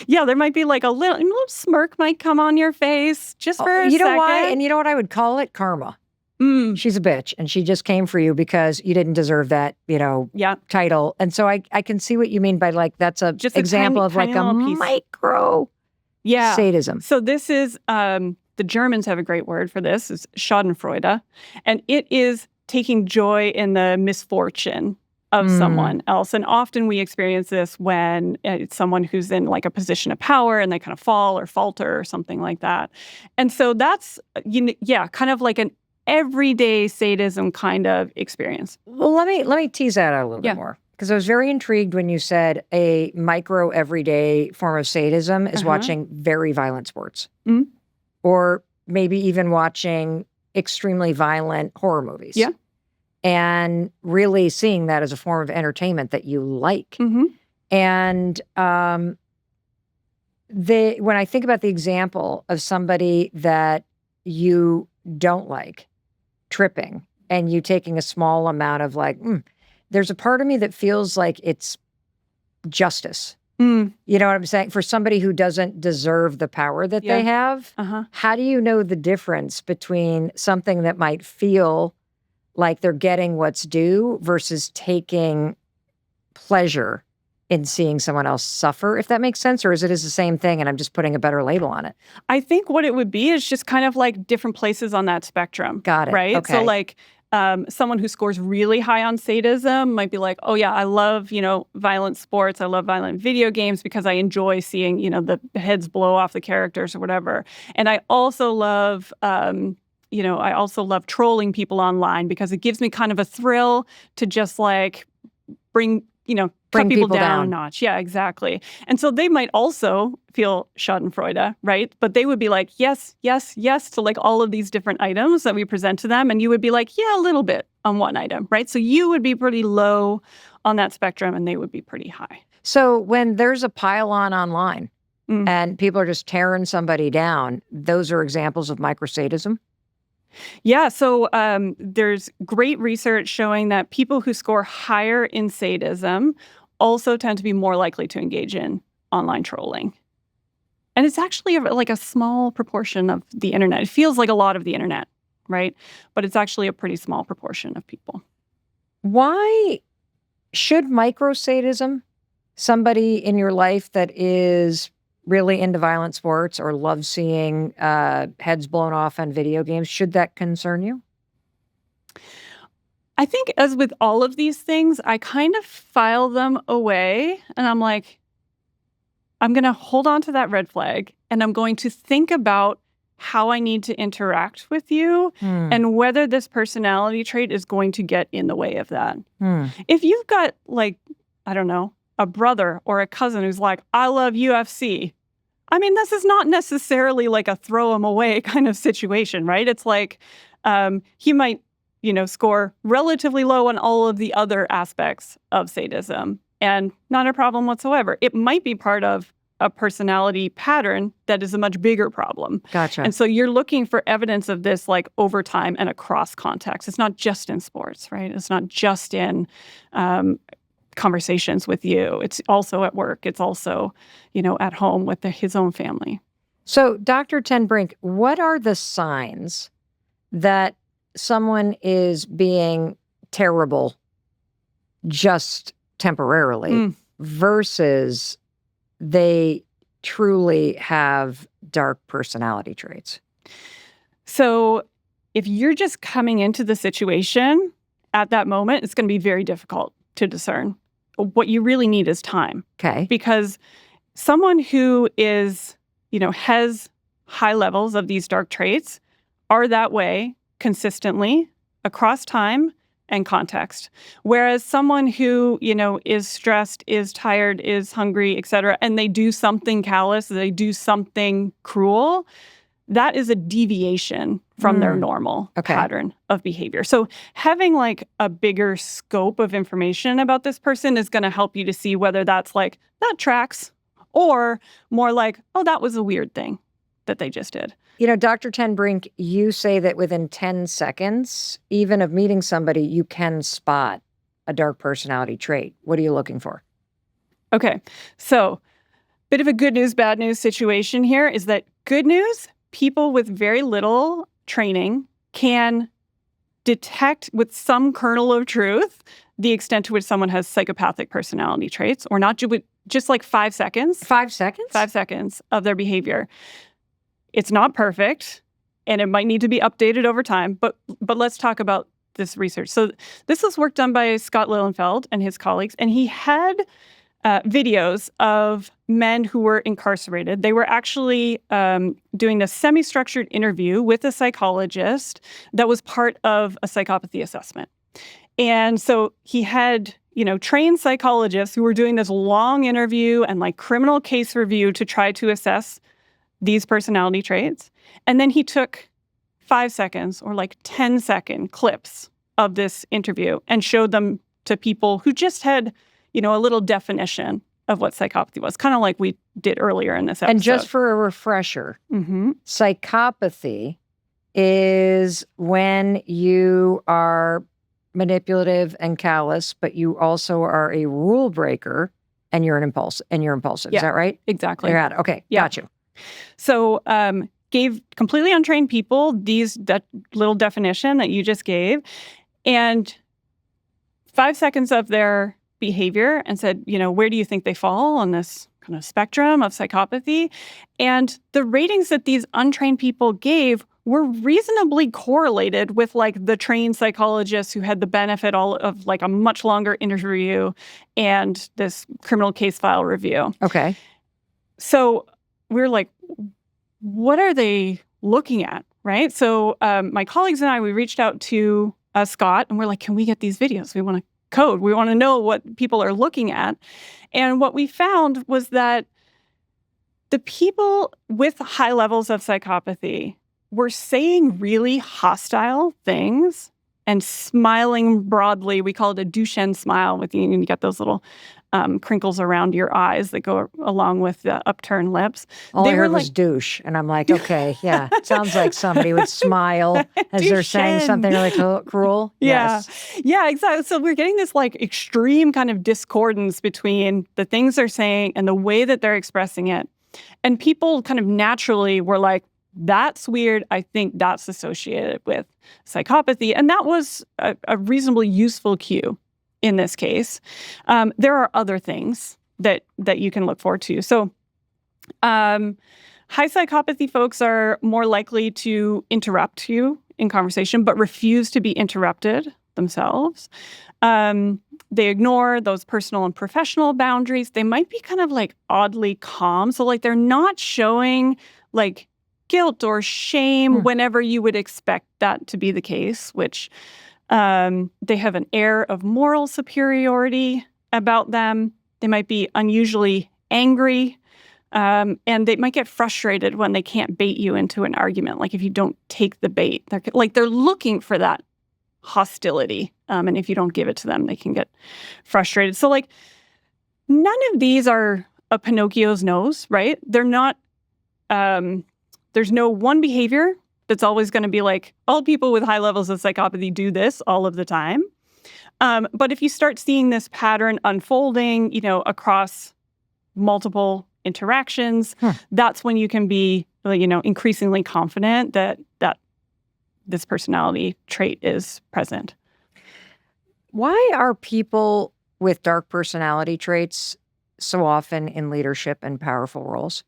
Yeah, there might be like a little smirk might come on your face just for a second. You know why? And you know what I would call it? Karma. She's a bitch, and she just came for you because you didn't deserve that, title. And so I can see what you mean by like that's a just example of like a micro sadism. So this is the Germans have a great word for this. It's Schadenfreude, and it is taking joy in the misfortune of someone else. And often we experience this when it's someone who's in like a position of power and they kind of fall or falter or something like that. And so that's, kind of like an everyday sadism kind of experience. Well, let me tease that out a little bit more. Because I was very intrigued when you said a micro everyday form of sadism is watching very violent sports. Or maybe even watching extremely violent horror movies. Yeah. And really seeing that as a form of entertainment that you like. And when I think about the example of somebody that you don't like tripping and you taking a small amount of like, there's a part of me that feels like it's justice. You know what I'm saying? For somebody who doesn't deserve the power that they have, how do you know the difference between something that might feel like they're getting what's due versus taking pleasure in seeing someone else suffer, if that makes sense? Or is it the same thing and I'm just putting a better label on it? I think what it would be is just kind of like different places on that spectrum. Got it. Right? Okay. So like someone who scores really high on sadism might be like, oh yeah, I love, violent sports. I love violent video games because I enjoy seeing, the heads blow off the characters or whatever. And I also love trolling people online because it gives me kind of a thrill to just like bring people down a notch. Yeah, exactly. And so they might also feel Schadenfreude, right? But they would be like, yes, yes, yes to like all of these different items that we present to them. And you would be like, yeah, a little bit on one item, right? So you would be pretty low on that spectrum and they would be pretty high. So when there's a pile-on online and people are just tearing somebody down, those are examples of microsadism? Yeah, so there's great research showing that people who score higher in sadism also tend to be more likely to engage in online trolling. And it's actually like a small proportion of the internet. It feels like a lot of the internet, right? But it's actually a pretty small proportion of people. Why should microsadism, somebody in your life that is really into violent sports or loves seeing heads blown off on video games, should that concern you? I think as with all of these things, I kind of file them away and I'm like, I'm going to hold on to that red flag and I'm going to think about how I need to interact with you and whether this personality trait is going to get in the way of that. If you've got like, I don't know, a brother or a cousin who's like, I love UFC. I mean, this is not necessarily like a throw him away kind of situation, right? It's like he might, score relatively low on all of the other aspects of sadism and not a problem whatsoever. It might be part of a personality pattern that is a much bigger problem. Gotcha. And so you're looking for evidence of this like over time and across context. It's not just in sports, right? It's not just in conversations with you. It's also at work. It's also, at home with his own family. So, Dr. Ten Brink, what are the signs that someone is being terrible just temporarily versus they truly have dark personality traits? So, if you're just coming into the situation at that moment, it's going to be very difficult to discern. what you really need is time. Okay. Because someone who is, has high levels of these dark traits are that way consistently across time and context. Whereas someone who, is stressed, is tired, is hungry, et cetera, and they do something callous, they do something cruel, that is a deviation from their normal pattern of behavior. So having like a bigger scope of information about this person is going to help you to see whether that's like, that tracks, or more like, oh, that was a weird thing that they just did. Dr. Ten Brink, you say that within 10 seconds, even of meeting somebody, you can spot a dark personality trait. What are you looking for? Okay, so bit of a good news, bad news situation here is that good news, people with very little training can detect with some kernel of truth the extent to which someone has psychopathic personality traits, or not just like 5 seconds. 5 seconds? 5 seconds of their behavior. It's not perfect, and it might need to be updated over time, but let's talk about this research. So this was work done by Scott Lilienfeld and his colleagues, and he had videos of men who were incarcerated. They were actually doing a semi-structured interview with a psychologist that was part of a psychopathy assessment. And so he had, trained psychologists who were doing this long interview and like criminal case review to try to assess these personality traits. And then he took 5 seconds or like 10-second clips of this interview and showed them to people who just had a little definition of what psychopathy was, kind of like we did earlier in this episode. And just for a refresher, psychopathy is when you are manipulative and callous, but you also are a rule breaker and you're impulsive. Yeah, is that right? Exactly. You're at it. Okay, Yeah. got you. So gave completely untrained people that little definition that you just gave, and 5 seconds of their behavior and said, where do you think they fall on this kind of spectrum of psychopathy? And the ratings that these untrained people gave were reasonably correlated with like the trained psychologists who had the benefit all of like a much longer interview and this criminal case file review. Okay. So we're like, what are they looking at, right? So my colleagues and I, we reached out to Scott and we're like, can we get these videos? We want to code. We want to know what people are looking at. And what we found was that the people with high levels of psychopathy were saying really hostile things and smiling broadly. We call it a Duchenne smile. You get those little crinkles around your eyes that go along with the upturned lips. All I heard was douche. And I'm like, okay, yeah. It sounds like somebody would smile as they're saying something really cruel. Yeah. Yes. Yeah, exactly. So we're getting this like extreme kind of discordance between the things they're saying and the way that they're expressing it. And people kind of naturally were like, that's weird. I think that's associated with psychopathy. And that was a reasonably useful cue in this case. There are other things that you can look forward to. So high psychopathy folks are more likely to interrupt you in conversation, but refuse to be interrupted themselves. They ignore those personal and professional boundaries. They might be kind of like oddly calm. So like they're not showing like guilt or shame whenever you would expect that to be the case, which they have an air of moral superiority about them. They might be unusually angry, and they might get frustrated when they can't bait you into an argument. Like if you don't take the bait, they're looking for that hostility, and if you don't give it to them, they can get frustrated. So like none of these are a Pinocchio's nose, right? They're not. There's no one behavior that's always going to be like, all people with high levels of psychopathy do this all of the time. But if you start seeing this pattern unfolding, across multiple interactions, that's when you can be, increasingly confident that this personality trait is present. Why are people with dark personality traits so often in leadership and powerful roles?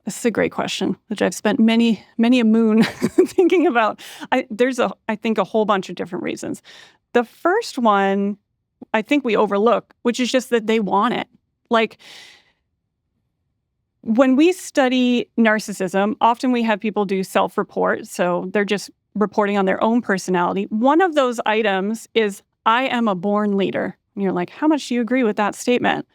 This is a great question, which I've spent many a moon thinking about. There's I think a whole bunch of different reasons. The first one I think we overlook, which is just that they want it. Like, when we study narcissism, often we have people do self-report. So they're just reporting on their own personality. One of those items is, I am a born leader. And you're like, how much do you agree with that statement?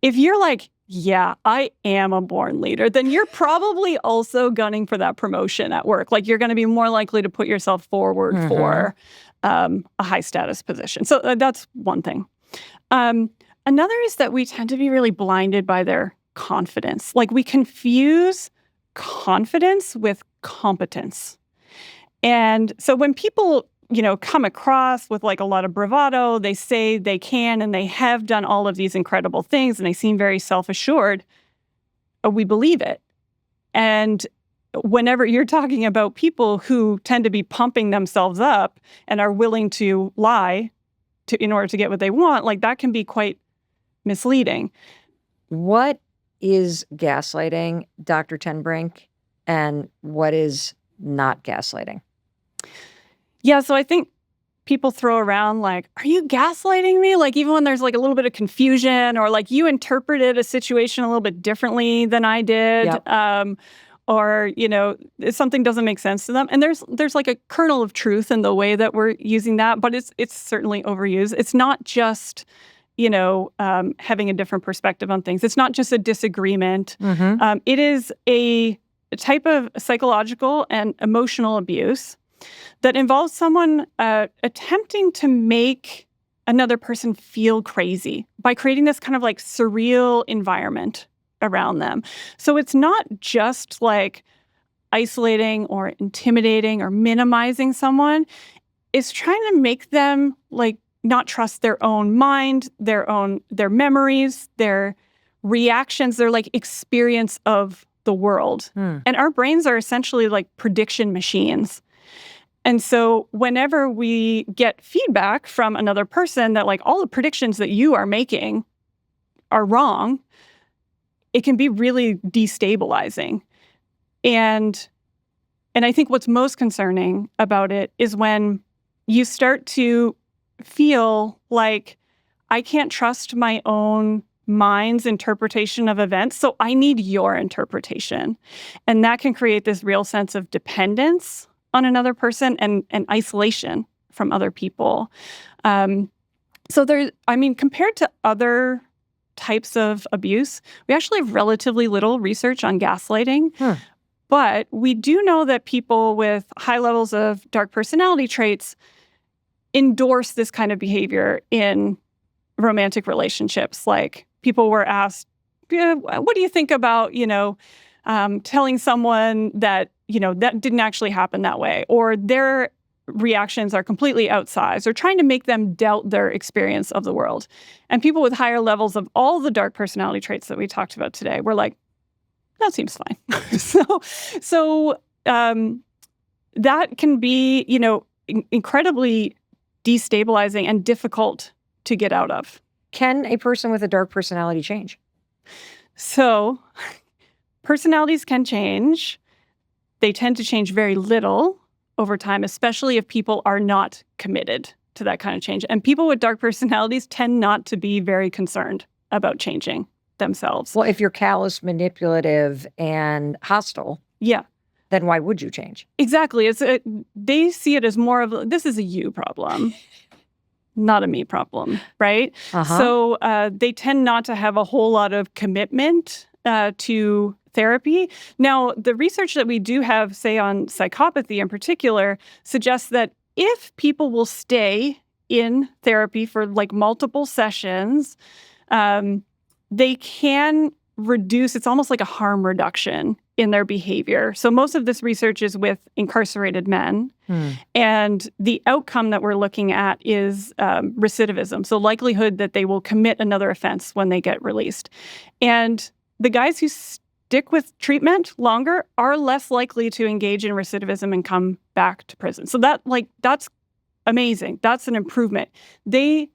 If you're like, yeah, I am a born leader, then you're probably also gunning for that promotion at work. Like, you're going to be more likely to put yourself forward for a high status position. So that's one thing. Another is that we tend to be really blinded by their confidence. Like, we confuse confidence with competence. And so when people, come across with like a lot of bravado, they say they can and they have done all of these incredible things and they seem very self-assured, we believe it. And whenever you're talking about people who tend to be pumping themselves up and are willing to lie in order to get what they want, like, that can be quite misleading. What is gaslighting, Dr. Ten Brink, and what is not gaslighting? Yeah, so I think people throw around like, are you gaslighting me? Like, even when there's like a little bit of confusion, or like you interpreted a situation a little bit differently than I did. Yep. Or, something doesn't make sense to them. And there's like a kernel of truth in the way that we're using that, but it's certainly overused. It's not just, having a different perspective on things. It's not just a disagreement. It is a type of psychological and emotional abuse that involves someone attempting to make another person feel crazy by creating this kind of like surreal environment around them. So it's not just like isolating or intimidating or minimizing someone. It's trying to make them like not trust their own mind, their memories, their reactions, their like experience of the world. And our brains are essentially like prediction machines. And so whenever we get feedback from another person that like all the predictions that you are making are wrong, it can be really destabilizing. And I think what's most concerning about it is when you start to feel like, I can't trust my own mind's interpretation of events, so I need your interpretation. And that can create this real sense of dependence on another person and isolation from other people. So compared to other types of abuse, we actually have relatively little research on gaslighting. But we do know that people with high levels of dark personality traits endorse this kind of behavior in romantic relationships. Like, people were asked, what do you think about, telling someone that, that didn't actually happen that way, or their reactions are completely outsized, or trying to make them doubt their experience of the world. And people with higher levels of all the dark personality traits that we talked about today were like, that seems fine. So that can be, incredibly destabilizing and difficult to get out of. Can a person with a dark personality change? So personalities can change. They tend to change very little over time, especially if people are not committed to that kind of change. And people with dark personalities tend not to be very concerned about changing themselves. Well, if you're callous, manipulative, and hostile, then why would you change? Exactly. They see it as more of, this is a you problem, not a me problem, right? So they tend not to have a whole lot of commitment to therapy. Now, the research that we do have, say, on psychopathy in particular, suggests that if people will stay in therapy for like multiple sessions, they can reduce, it's almost like a harm reduction in their behavior. So most of this research is with incarcerated men. And the outcome that we're looking at is recidivism. So likelihood that they will commit another offense when they get released. And the guys who stick with treatment longer are less likely to engage in recidivism and come back to prison. So that's amazing. That's an improvement. They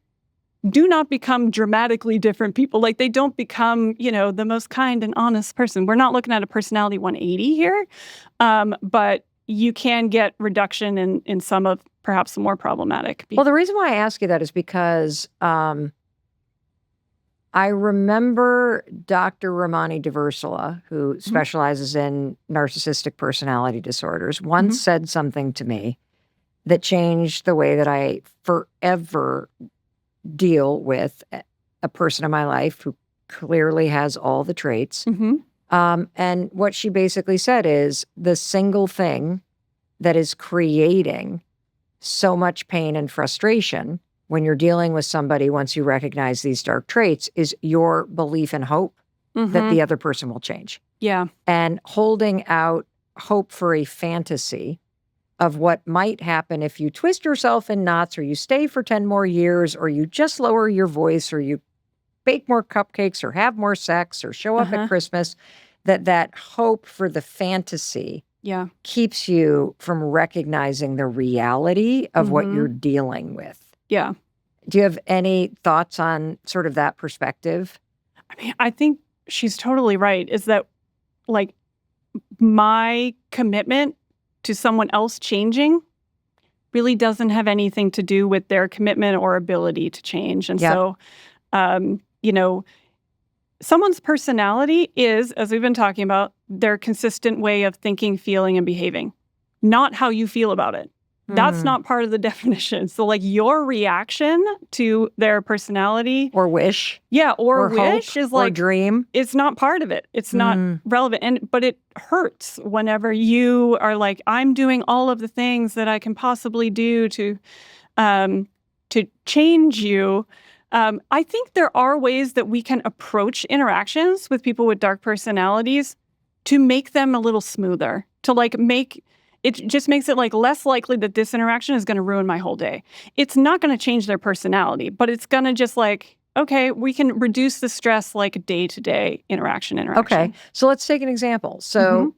do not become dramatically different people. Like, they don't become, the most kind and honest person. We're not looking at a personality 180 here, but you can get reduction in some of perhaps the more problematic. Well, the reason why I ask you that is because I remember Dr. Ramani Diversala, who specializes in narcissistic personality disorders, once said something to me that changed the way that I forever deal with a person in my life who clearly has all the traits. And what she basically said is the single thing that is creating so much pain and frustration when you're dealing with somebody, once you recognize these dark traits, is your belief and hope that the other person will change. Yeah. And holding out hope for a fantasy of what might happen if you twist yourself in knots, or you stay for 10 more years, or you just lower your voice, or you bake more cupcakes, or have more sex, or show up at Christmas, that hope for the fantasy keeps you from recognizing the reality of what you're dealing with. Yeah. Do you have any thoughts on sort of that perspective? I mean, I think she's totally right. Is that like my commitment to someone else changing really doesn't have anything to do with their commitment or ability to change. And so, you know, someone's personality is, as we've been talking about, their consistent way of thinking, feeling, and behaving, not how you feel about it. That's not part of the definition. So like your reaction to their personality or wish. Yeah, or wish hope, is like or dream. It's not part of it. It's not relevant. But it hurts whenever you are like, I'm doing all of the things that I can possibly do to change you. I think there are ways that we can approach interactions with people with dark personalities to make them a little smoother, to like make it just makes it like less likely that this interaction is going to ruin my whole day. It's not going to change their personality, but it's going to just like, okay, we can reduce the stress like day-to-day interaction. Okay, so let's take an example. So,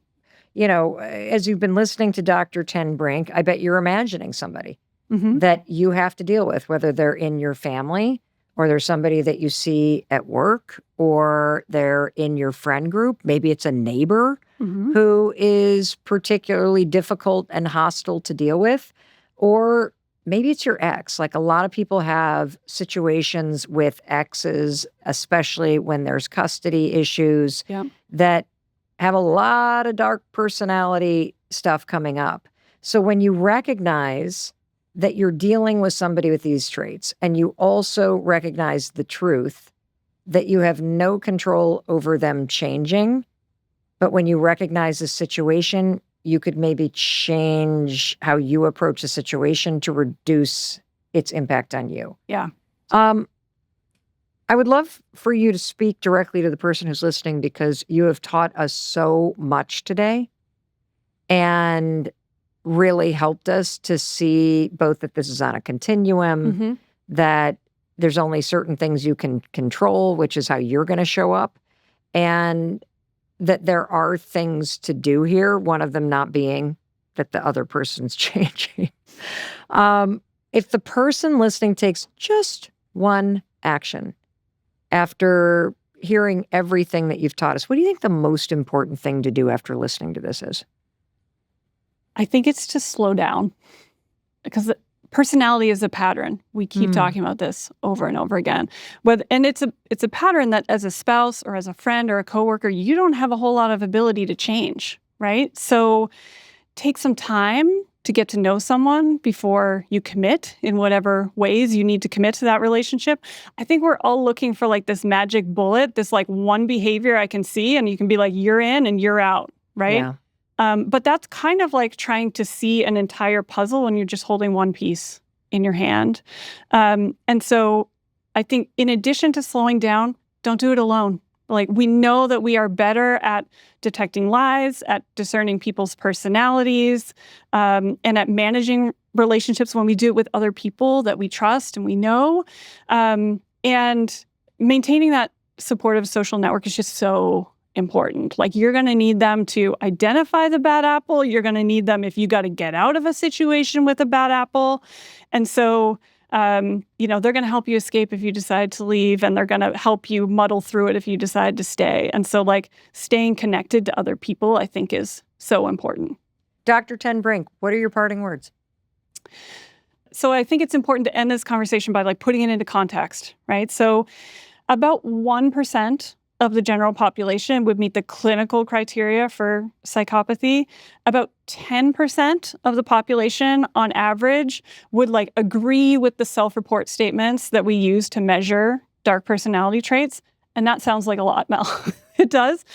you know, as you've been listening to Dr. Ten Brink, I bet you're imagining somebody that you have to deal with, whether they're in your family, or there's somebody that you see at work, or they're in your friend group. Maybe it's a neighbor who is particularly difficult and hostile to deal with, or maybe it's your ex. Like a lot of people have situations with exes, especially when there's custody issues, that have a lot of dark personality stuff coming up. So when you recognize that you're dealing with somebody with these traits, and you also recognize the truth that you have no control over them changing, but when you recognize the situation, you could maybe change how you approach the situation to reduce its impact on you. Yeah. I would love for you to speak directly to the person who's listening, because you have taught us so much today and really helped us to see both that this is on a continuum, that there's only certain things you can control, which is how you're going to show up, and that there are things to do here, one of them not being that the other person's changing. If the person listening takes just one action after hearing everything that you've taught us, what do you think the most important thing to do after listening to this is? I think it's to slow down, because personality is a pattern. We keep talking about this over and over again. And it's a pattern that as a spouse or as a friend or a coworker, you don't have a whole lot of ability to change, right? So take some time to get to know someone before you commit in whatever ways you need to commit to that relationship. I think we're all looking for like this magic bullet, this like one behavior I can see, and you can be like, you're in and you're out, right? Yeah. But that's kind of like trying to see an entire puzzle when you're just holding one piece in your hand. And so I think in addition to slowing down, don't do it alone. Like we know that we are better at detecting lies, at discerning people's personalities, and at managing relationships when we do it with other people that we trust and we know. And maintaining that supportive social network is just so important. Like you're going to need them to identify the bad apple. You're going to need them if you got to get out of a situation with a bad apple. And so, you know, they're going to help you escape if you decide to leave, and they're going to help you muddle through it if you decide to stay. And so like staying connected to other people, I think is so important. Dr. Ten Brink, what are your parting words? So I think it's important to end this conversation by like putting it into context, right? So about 1% of the general population would meet the clinical criteria for psychopathy. About 10% of the population on average would like agree with the self-report statements that we use to measure dark personality traits. And that sounds like a lot, Mel. It does.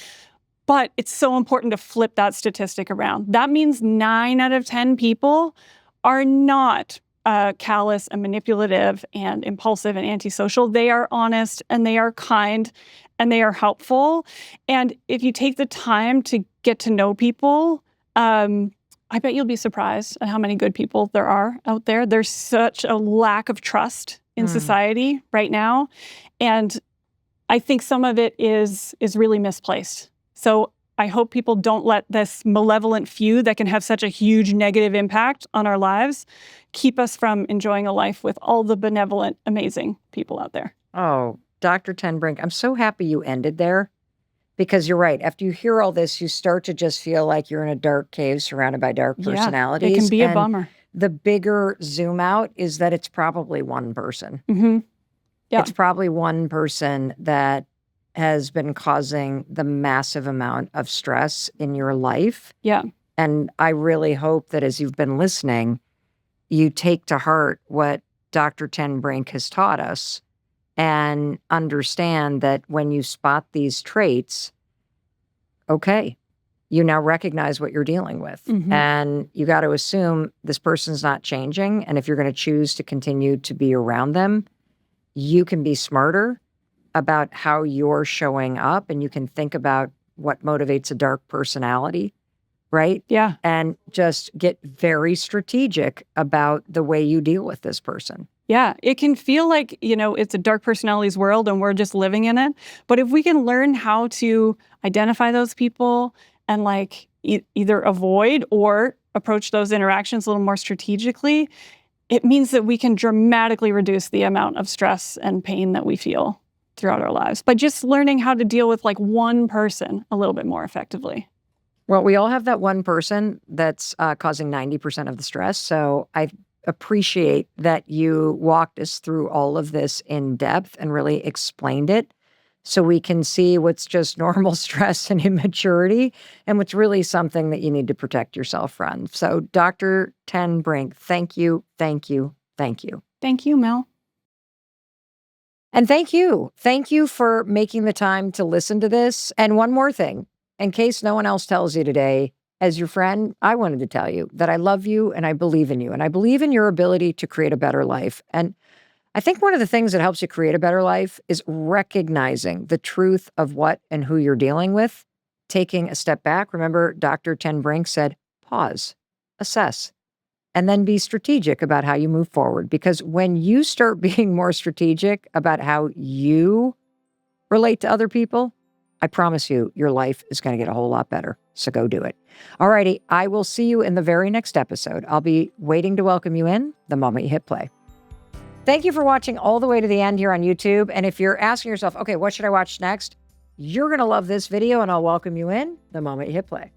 But it's so important to flip that statistic around. That means 9 out of 10 people are not callous and manipulative and impulsive and antisocial. They are honest and they are kind and they are helpful. And if you take the time to get to know people, I bet you'll be surprised at how many good people there are out there. There's such a lack of trust in society right now. And I think some of it is really misplaced. So I hope people don't let this malevolent few that can have such a huge negative impact on our lives keep us from enjoying a life with all the benevolent, amazing people out there. Oh, Dr. Ten Brink, I'm so happy you ended there, because you're right. After you hear all this, you start to just feel like you're in a dark cave surrounded by dark personalities. It can be a bummer. The bigger zoom out is that it's probably one person. Mm-hmm. Yeah. It's probably one person that has been causing the massive amount of stress in your life. Yeah. And I really hope that as you've been listening, you take to heart what Dr. Ten Brink has taught us and understand that when you spot these traits, okay, you now recognize what you're dealing with. Mm-hmm. And you got to assume this person's not changing. And if you're going to choose to continue to be around them, you can be smarter about how you're showing up, and you can think about what motivates a dark personality, right? Yeah. And just get very strategic about the way you deal with this person. Yeah. It can feel like, it's a dark personalities world and we're just living in it. But if we can learn how to identify those people and like either avoid or approach those interactions a little more strategically, it means that we can dramatically reduce the amount of stress and pain that we feel throughout our lives by just learning how to deal with like one person a little bit more effectively. Well, we all have that one person that's causing 90% of the stress. So I appreciate that you walked us through all of this in depth and really explained it so we can see what's just normal stress and immaturity and what's really something that you need to protect yourself from. So Dr. Ten Brink, thank you, thank you, thank you. Thank you, Mel. And thank you. Thank you for making the time to listen to this. And one more thing, in case no one else tells you today, as your friend, I wanted to tell you that I love you and I believe in you. And I believe in your ability to create a better life. And I think one of the things that helps you create a better life is recognizing the truth of what and who you're dealing with, taking a step back. Remember, Dr. Ten Brink said, pause, assess, and then be strategic about how you move forward. Because when you start being more strategic about how you relate to other people, I promise you, your life is going to get a whole lot better. So go do it. All righty. I will see you in the very next episode. I'll be waiting to welcome you in the moment you hit play. Thank you for watching all the way to the end here on YouTube. And if you're asking yourself, okay, what should I watch next? You're going to love this video and I'll welcome you in the moment you hit play.